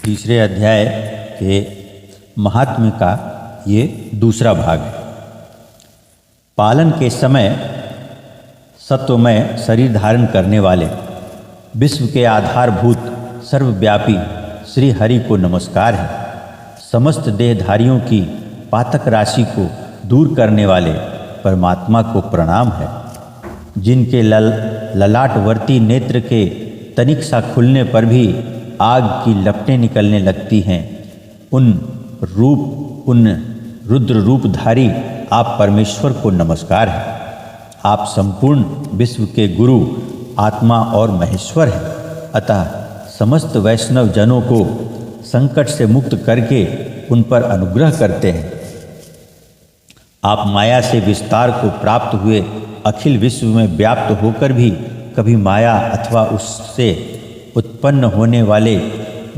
तीसरे अध्याय के महात्म्य का ये दूसरा भाग है। पालन के समय सत्वमय शरीर धारण करने वाले विश्व के आधारभूत सर्वव्यापी श्री हरि को नमस्कार है। समस्त देहधारियों की पातक राशि को दूर करने वाले परमात्मा को प्रणाम है। जिनके ललाटवर्ती नेत्र के तनिक सा खुलने पर भी आग की लपटें निकलने लगती हैं, उन रुद्र रूपधारी आप परमेश्वर को नमस्कार है। आप संपूर्ण विश्व के गुरु आत्मा और महेश्वर हैं। अतः समस्त वैष्णव जनों को संकट से मुक्त करके उन पर अनुग्रह करते हैं। आप माया से विस्तार को प्राप्त हुए अखिल विश्व में व्याप्त होकर भी कभी माया अथवा उससे उत्पन्न होने वाले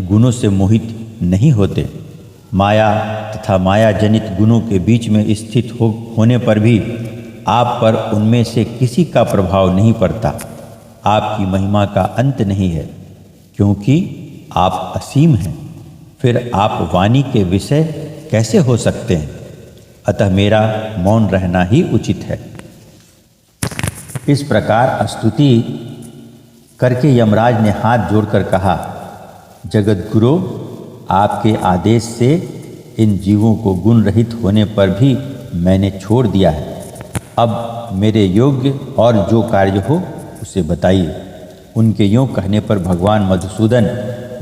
गुणों से मोहित नहीं होते। माया तथा माया जनित गुणों के बीच में स्थित होने पर भी आप पर उनमें से किसी का प्रभाव नहीं पड़ता। आपकी महिमा का अंत नहीं है, क्योंकि आप असीम हैं। फिर आप वाणी के विषय कैसे हो सकते हैं? अतः मेरा मौन रहना ही उचित है। इस प्रकार स्तुति करके यमराज ने हाथ जोड़कर कहा, जगतगुरु, आपके आदेश से इन जीवों को गुण रहित होने पर भी मैंने छोड़ दिया है। अब मेरे योग्य और जो कार्य हो उसे बताइए। उनके यों कहने पर भगवान मधुसूदन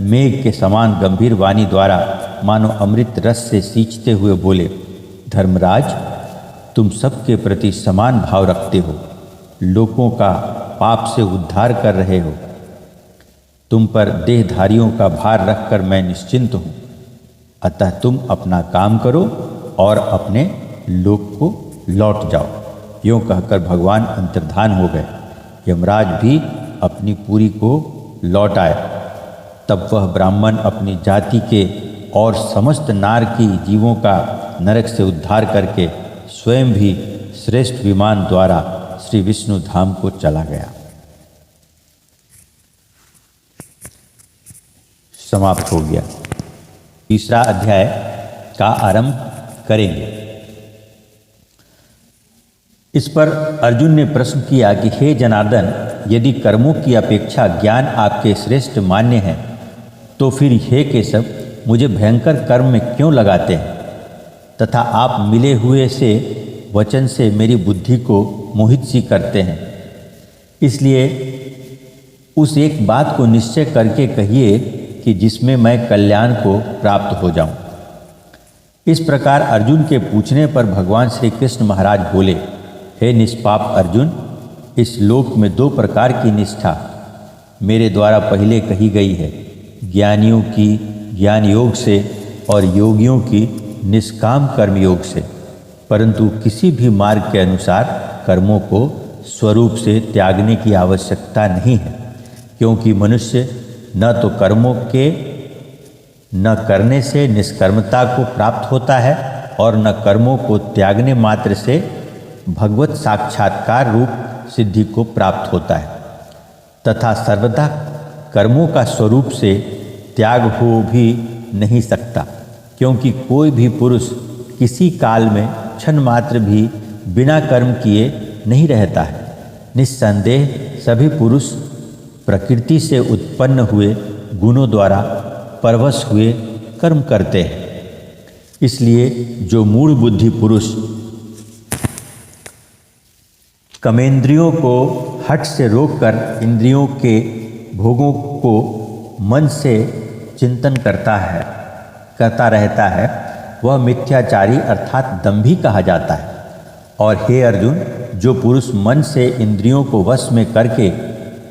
मेघ के समान गंभीर वाणी द्वारा मानो अमृत रस से सींचते हुए बोले, धर्मराज, तुम सबके प्रति समान भाव रखते हो, लोगों का पाप से उद्धार कर रहे हो। तुम पर देहधारियों का भार रखकर मैं निश्चिंत हूँ। अतः तुम अपना काम करो और अपने लोक को लौट जाओ। यूँ कहकर भगवान अंतर्धान हो गए। यमराज भी अपनी पुरी को लौट आए। तब वह ब्राह्मण अपनी जाति के और समस्त नार की जीवों का नरक से उद्धार करके स्वयं भी श्रेष्ठ विमान द्वारा श्री विष्णु धाम को चला गया। समाप्त हो गया। तीसरा अध्याय का आरंभ करेंगे। इस पर अर्जुन ने प्रश्न किया कि हे जनार्दन, यदि कर्मों की अपेक्षा ज्ञान आपके श्रेष्ठ मान्य है, तो फिर हे केशव, मुझे भयंकर कर्म में क्यों लगाते हैं तथा आप मिले हुए से वचन से मेरी बुद्धि को मोहित सी करते हैं। इसलिए उस एक बात को निश्चय करके कहिए कि जिसमें मैं कल्याण को प्राप्त हो जाऊं। इस प्रकार अर्जुन के पूछने पर भगवान श्री कृष्ण महाराज बोले, हे निष्पाप अर्जुन, इस लोक में दो प्रकार की निष्ठा मेरे द्वारा पहले कही गई है, ज्ञानियों की ज्ञान योग से और योगियों की निष्काम कर्म योग से। परंतु किसी भी मार्ग के अनुसार कर्मों को स्वरूप से त्यागने की आवश्यकता नहीं है, क्योंकि मनुष्य न तो कर्मों के न करने से निष्कर्मता को प्राप्त होता है और न कर्मों को त्यागने मात्र से भगवत साक्षात्कार रूप सिद्धि को प्राप्त होता है। तथा सर्वदा कर्मों का स्वरूप से त्याग हो भी नहीं सकता, क्योंकि कोई भी पुरुष किसी काल में क्षण मात्र भी बिना कर्म किए नहीं रहता है। निस्संदेह सभी पुरुष प्रकृति से उत्पन्न हुए गुणों द्वारा परवश हुए कर्म करते हैं। इसलिए जो मूढ़ बुद्धि पुरुष कर्मेंद्रियों को हठ से रोककर इंद्रियों के भोगों को मन से चिंतन करता रहता है, वह मिथ्याचारी अर्थात दंभी कहा जाता है। और हे अर्जुन, जो पुरुष मन से इंद्रियों को वश में करके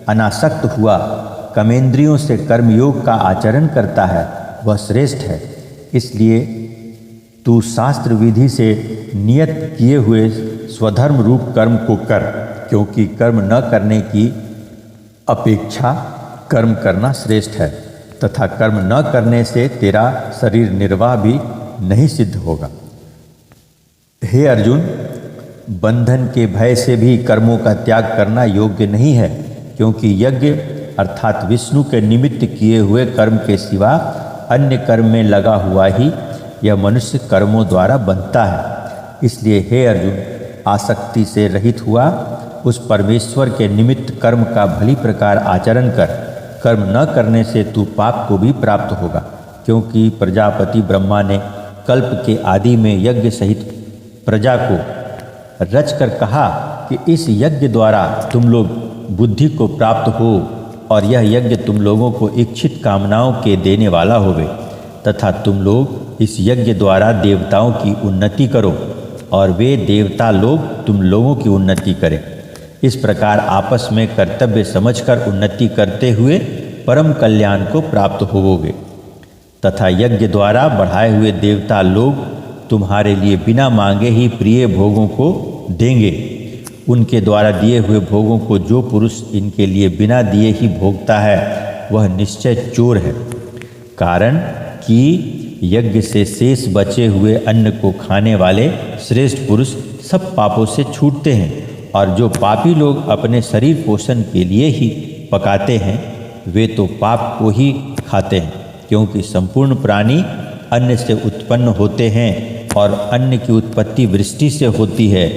अनासक्त हुआ कर्मेंद्रियों से कर्मयोग का आचरण करता है, वह श्रेष्ठ है। इसलिए तू शास्त्र विधि से नियत किए हुए स्वधर्म रूप कर्म को कर, क्योंकि कर्म न करने की अपेक्षा कर्म करना श्रेष्ठ है। तथा कर्म न करने से तेरा शरीर निर्वाह भी नहीं सिद्ध होगा। हे अर्जुन, बंधन के भय से भी कर्मों का त्याग करना योग्य नहीं है, क्योंकि यज्ञ अर्थात विष्णु के निमित्त किए हुए कर्म के सिवा अन्य कर्म में लगा हुआ ही यह मनुष्य कर्मों द्वारा बनता है। इसलिए हे अर्जुन, आसक्ति से रहित हुआ उस परमेश्वर के निमित्त कर्म का भली प्रकार आचरण कर। कर्म न करने से तू पाप को भी प्राप्त होगा, क्योंकि प्रजापति ब्रह्मा ने कल्प के आदि में यज्ञ सहित प्रजा को रचकर कहा कि इस यज्ञ द्वारा तुम लोग बुद्धि को प्राप्त हो और यह यज्ञ तुम लोगों को इच्छित कामनाओं के देने वाला होवे, तथा तुम लोग इस यज्ञ द्वारा देवताओं की उन्नति करो और वे देवता लोग तुम लोगों की उन्नति करें। इस प्रकार आपस में कर्तव्य समझकर उन्नति करते हुए परम कल्याण को प्राप्त होवोगे, तथा यज्ञ द्वारा बढ़ाए हुए देवता लोग तुम्हारे लिए बिना मांगे ही प्रिय भोगों को देंगे। उनके द्वारा दिए हुए भोगों को जो पुरुष इनके लिए बिना दिए ही भोगता है वह निश्चय चोर है। कारण कि यज्ञ से शेष बचे हुए अन्न को खाने वाले श्रेष्ठ पुरुष सब पापों से छूटते हैं, और जो पापी लोग अपने शरीर पोषण के लिए ही पकाते हैं वे तो पाप को ही खाते हैं, क्योंकि संपूर्ण प्राणी अन्न से उत्पन्न होते हैं और अन्न की उत्पत्ति वृष्टि से होती है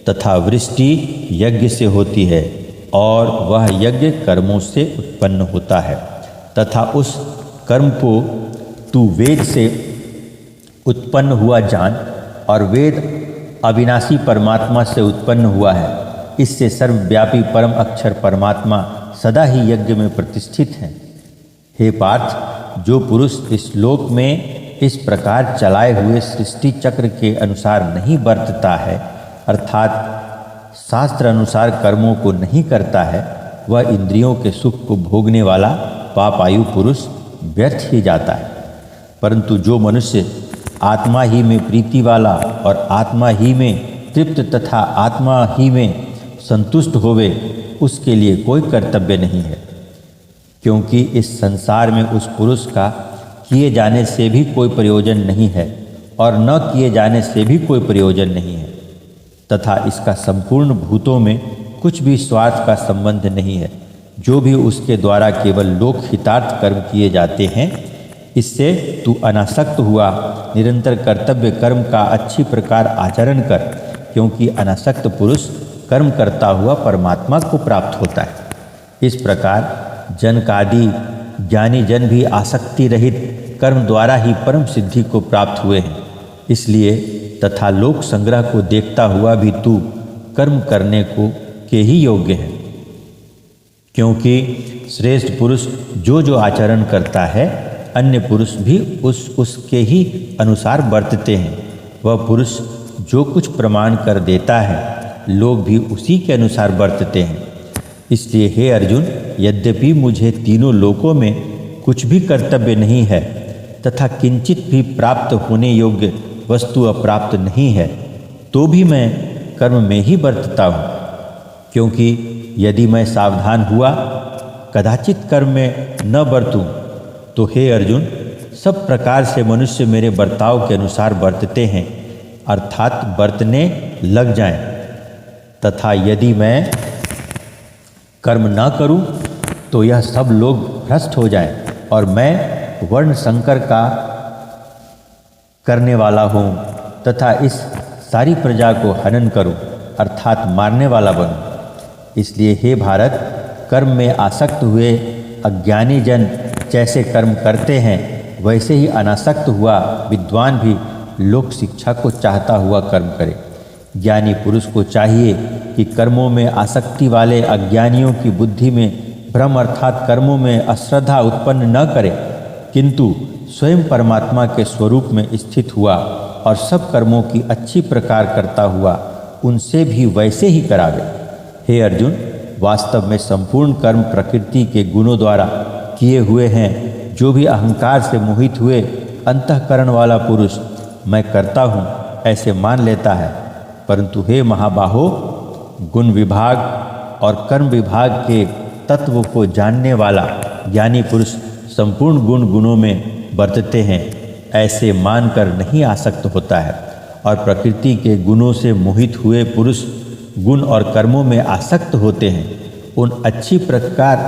तथा वृष्टि यज्ञ से होती है, और वह यज्ञ कर्मों से उत्पन्न होता है, तथा उस कर्म को तू वेद से उत्पन्न हुआ जान, और वेद अविनाशी परमात्मा से उत्पन्न हुआ है। इससे सर्वव्यापी परम अक्षर परमात्मा सदा ही यज्ञ में प्रतिष्ठित है। हे पार्थ, जो पुरुष इस लोक में इस प्रकार चलाए हुए सृष्टि चक्र के अनुसार नहीं बरतता है, अर्थात शास्त्र अनुसार कर्मों को नहीं करता है, वह इंद्रियों के सुख को भोगने वाला पापायु पुरुष व्यर्थ ही जाता है। परंतु जो मनुष्य आत्मा ही में प्रीति वाला और आत्मा ही में तृप्त तथा आत्मा ही में संतुष्ट होवे, उसके लिए कोई कर्तव्य नहीं है, क्योंकि इस संसार में उस पुरुष का किए जाने से भी कोई प्रयोजन नहीं है और न किए जाने से भी कोई प्रयोजन नहीं है, तथा इसका संपूर्ण भूतों में कुछ भी स्वार्थ का संबंध नहीं है। जो भी उसके द्वारा केवल लोक हितार्थ कर्म किए जाते हैं, इससे तू अनासक्त हुआ निरंतर कर्तव्य कर्म का अच्छी प्रकार आचरण कर, क्योंकि अनासक्त पुरुष कर्म करता हुआ परमात्मा को प्राप्त होता है। इस प्रकार जनकादि ज्ञानी जन भी आसक्ति रहित कर्म द्वारा ही परम सिद्धि को प्राप्त हुए हैं। इसलिए तथा लोक संग्रह को देखता हुआ भी तू कर्म करने को के ही योग्य है, क्योंकि श्रेष्ठ पुरुष जो जो आचरण करता है अन्य पुरुष भी उसके ही अनुसार बरतते हैं। वह पुरुष जो कुछ प्रमाण कर देता है लोग भी उसी के अनुसार बरतते हैं। इसलिए हे अर्जुन, यद्यपि मुझे तीनों लोकों में कुछ भी कर्तव्य नहीं है तथा किंचित भी प्राप्त होने योग्य वस्तु अप्राप्त नहीं है, तो भी मैं कर्म में ही बरतता हूँ, क्योंकि यदि मैं सावधान हुआ कदाचित कर्म में न बरतूं तो हे अर्जुन, सब प्रकार से मनुष्य मेरे बर्ताव के अनुसार बरतते हैं, अर्थात बरतने लग जाएं, तथा यदि मैं कर्म न करूं तो यह सब लोग भ्रष्ट हो जाएं और मैं वर्ण संकर का करने वाला हूँ तथा इस सारी प्रजा को हनन करूं, अर्थात मारने वाला बनूं। इसलिए हे भारत, कर्म में आसक्त हुए अज्ञानी जन जैसे कर्म करते हैं वैसे ही अनासक्त हुआ विद्वान भी लोक शिक्षा को चाहता हुआ कर्म करे। ज्ञानी पुरुष को चाहिए कि कर्मों में आसक्ति वाले अज्ञानियों की बुद्धि में भ्रम अर्थात कर्मों में अश्रद्धा उत्पन्न न करे, किंतु स्वयं परमात्मा के स्वरूप में स्थित हुआ और सब कर्मों की अच्छी प्रकार करता हुआ उनसे भी वैसे ही करावे। हे अर्जुन, वास्तव में संपूर्ण कर्म प्रकृति के गुणों द्वारा किए हुए हैं। जो भी अहंकार से मोहित हुए अंतःकरण वाला पुरुष मैं करता हूँ ऐसे मान लेता है, परंतु हे महाबाहो, गुण विभाग और कर्म विभाग के तत्व को जानने वाला ज्ञानी पुरुष संपूर्ण गुणों में बरतते हैं ऐसे मानकर नहीं आसक्त होता है, और प्रकृति के गुणों से मोहित हुए पुरुष गुण और कर्मों में आसक्त होते हैं। उन अच्छी प्रकार